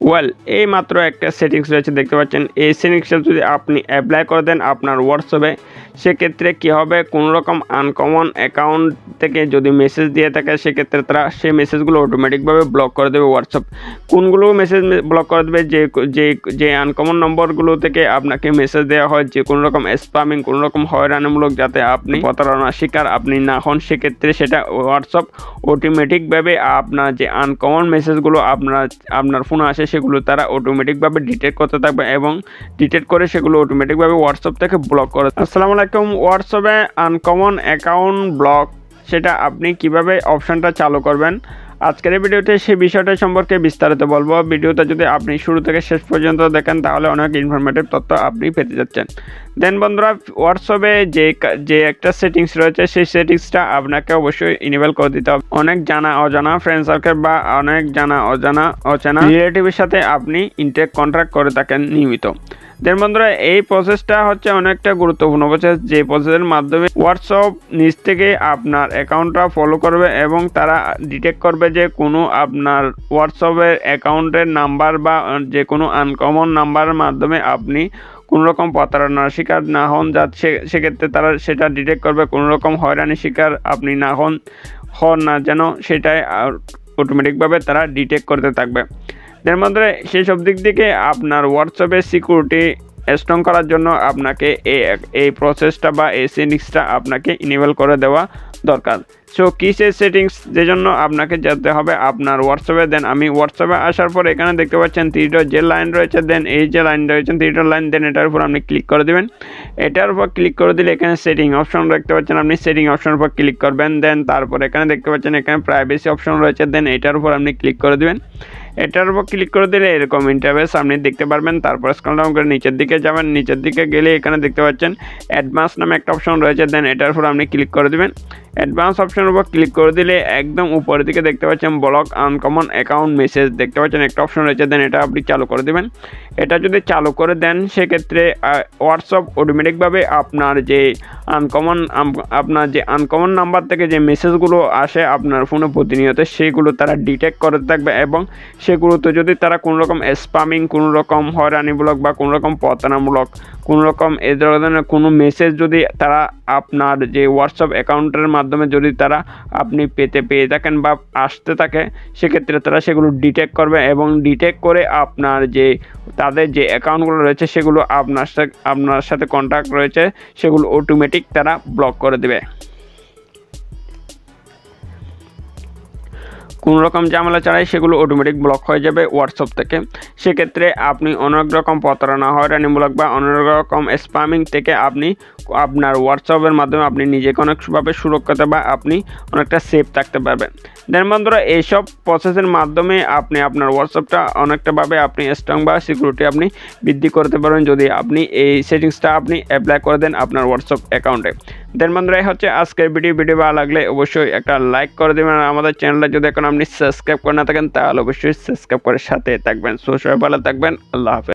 Well এই মাত্র একটা সেটিংস রয়েছে দেখতে পাচ্ছেন। এই সেটিংসটা যদি আপনি অ্যাপ্লাই করে দেন আপনার হোয়াটসঅ্যাপে, সেক্ষেত্রে কী হবে, কোনো রকম আনকমন অ্যাকাউন্ট থেকে যদি মেসেজ দিয়ে থাকে সেক্ষেত্রে তারা সেই মেসেজগুলো অটোমেটিকভাবে ব্লক করে দেবে হোয়াটসঅ্যাপ। কোনগুলো মেসেজ ব্লক করে দেবে, যে আনকমন নম্বরগুলো থেকে আপনাকে মেসেজ দেওয়া হয়, যে কোনো রকম স্প্যামিং, কোনো রকম হয়রানিমূলক, যাতে আপনি প্রতারণার শিকার আপনি না হন, সেক্ষেত্রে সেটা হোয়াটসঅ্যাপ অটোমেটিকভাবে আপনার যে আনকমন মেসেজগুলো আপনার ফোনে আসে সেগুলো তারা অটোমেটিকভাবে ডিটেক্ট করতে থাকবে এবং ডিটেক্ট করে সেগুলো অটোমেটিকভাবে হোয়াটসঅ্যাপ থেকে ব্লক করে। আসসালামু আলাইকুম। হোয়াটসঅ্যাপে আনকমন অ্যাকাউন্ট ব্লক, সেটা আপনি কিভাবে অপশনটা চালু করবেন, আজকের এই ভিডিওতে সেই বিষয়টা সম্পর্কে বিস্তারিত বলবো। ভিডিওটা যদি আপনি শুরু থেকে শেষ পর্যন্ত দেখেন তাহলে অনেক ইনফরমেটিভ তথ্য আপনি পেতে যাচ্ছেন। দেন বন্ধুরা, হোয়াটসঅ্যাপে যে একটা সেটিংস রয়েছে সেই সেটিংসটা আপনাকে অবশ্যই ইনেবল করে দিতে হবে। অনেক জানা অজানা ফ্রেন্ড সার্কেল বা অনেক জানা অচেনা রিলেটিভের সাথে আপনি ইন্টারেক্ট কন্ট্রাক্ট করে থাকেন নিয়মিত। দেন বন্ধুরা, এই প্রসেসটা হচ্ছে অনেকটা গুরুত্বপূর্ণ প্রসেস, যে প্রসেসের মাধ্যমে হোয়াটসঅ্যাপ নিজ থেকে আপনার অ্যাকাউন্টটা ফলো করবে এবং তারা ডিটেক্ট করবে যে কোনো আপনার হোয়াটসঅ্যাপের অ্যাকাউন্টের নাম্বার বা যে কোনো আনকমন নাম্বারের মাধ্যমে আপনি কোনো রকম প্রতারণার শিকার না হন, সেক্ষেত্রে তারা সেটা ডিটেক্ট করবে। কোনো রকম হয়রানির শিকার আপনি না হন না যেন, সেটাই অটোমেটিকভাবে তারা ডিটেক্ট করতে থাকবে। এর মধ্যে সেসব দিক থেকে আপনার হোয়াটসঅ্যাপের সিকিউরিটি স্ট্রং করার জন্য আপনাকে এই প্রসেসটা বা এই সেটিংসটা আপনাকে ইনেবল করে দেওয়া দরকার। সো কী সেই সেটিংস, যে জন্য আপনাকে যেতে হবে আপনার হোয়াটসঅ্যাপে। দেন আমি হোয়াটসঅ্যাপে আসার পর এখানে দেখতে পাচ্ছেন থ্রিডট যে লাইন রয়েছে, দেন এই যে লাইন রয়েছে থ্রিডট লাইন, দেন এটার উপর আপনি ক্লিক করে দেবেন। এটার উপর ক্লিক করে দিলে এখানে সেটিং অপশন দেখতে পাচ্ছেন, আপনি সেটিং অপশনের উপর ক্লিক করবেন। দেন তারপর এখানে দেখতে পাচ্ছেন এখানে প্রাইভেসি অপশন রয়েছে, দেন এটার উপর আপনি ক্লিক করে দেবেন। এটার উপর ক্লিক করে দিলে এরকম ইন্টারফেস আপনি দেখতে পারবেন। তারপর স্ক্রল ডাউন করে নিচের দিকে যাবেন, নিচের দিকে গেলে এখানে দেখতে পাচ্ছেন অ্যাডভান্স নামে একটা অপশন রয়েছে, দেন এটার উপর আপনি ক্লিক করে দেবেন। অ্যাডভান্স অপশনের উপর ক্লিক করে দিলে একদম উপরের দিকে দেখতে পাচ্ছেন ব্লক আনকমন অ্যাকাউন্ট মেসেজ দেখতে পাচ্ছেন একটা অপশন রয়েছে, দেন এটা আপনি চালু করে দেবেন। এটা যদি চালু করে দেন সেক্ষেত্রে হোয়াটসঅ্যাপ অটোমেটিকভাবে আপনার যে আনকমন নাম্বার থেকে যে মেসেজগুলো আসে আপনার ফোনে প্রতিনিয়ত, সেগুলো তারা ডিটেক্ট করে থাকবে এবং সেগুলোতে যদি তারা কোনো রকম স্প্যামিং, কোনো রকম হয়রানিমূলক বা কোনো রকম প্রতারণামূলক কোনো রকম এই ধরনের কোনো মেসেজ যদি তারা আপনার যে হোয়াটসঅ্যাপ অ্যাকাউন্টের মাধ্যমে যদি তারা আপনি পেয়ে থাকেন বা আসতে থাকে, সেক্ষেত্রে তারা সেগুলো ডিটেক্ট করবে এবং ডিটেক্ট করে আপনার যে তাদের যে অ্যাকাউন্টগুলো রয়েছে সেগুলো আপনার সাথে কন্ট্যাক্ট রয়েছে সেগুলো অটোমেটিক তারা ব্লক করে দেবে। কোনো রকম ঝামেলা ছাড়াই সেগুলো অটোমেটিক ব্লক হয়ে যাবে হোয়াটসঅ্যাপ থেকে। সেক্ষেত্রে আপনি অনেক রকম প্রতারণা, হয়রানিমূলক বা অনেক রকম স্প্যামিং থেকে আপনি আপনার হোয়াটসঅ্যাপের মাধ্যমে আপনি নিজেকে অনেকভাবে সুরক্ষিত বা আপনি অনেকটা সেফ থাকতে পারবেন। দেন বন্ধুরা, এইসব প্রসেসের মাধ্যমে আপনি আপনার হোয়াটসঅ্যাপটা অনেকটাভাবে আপনি স্ট্রং বা সিকিউরিটি আপনি বৃদ্ধি করতে পারবেন যদি আপনি এই সেটিংসটা আপনি অ্যাপ্লাই করে দেন আপনার হোয়াটসঅ্যাপ অ্যাকাউন্টে। দেন বন্ধুরা, এই হচ্ছে আজকের ভিডিও ভালো লাগলে অবশ্যই একটা লাইক করে দেবেন। আর আমাদের চ্যানেলটা যদি এখন আপনি সাবস্ক্রাইব করে না থাকেন তাহলে অবশ্যই সাবস্ক্রাইব করে সাথে থাকবেন। সো সবাই ভালো থাকবেন, আল্লাহ হাফেজ।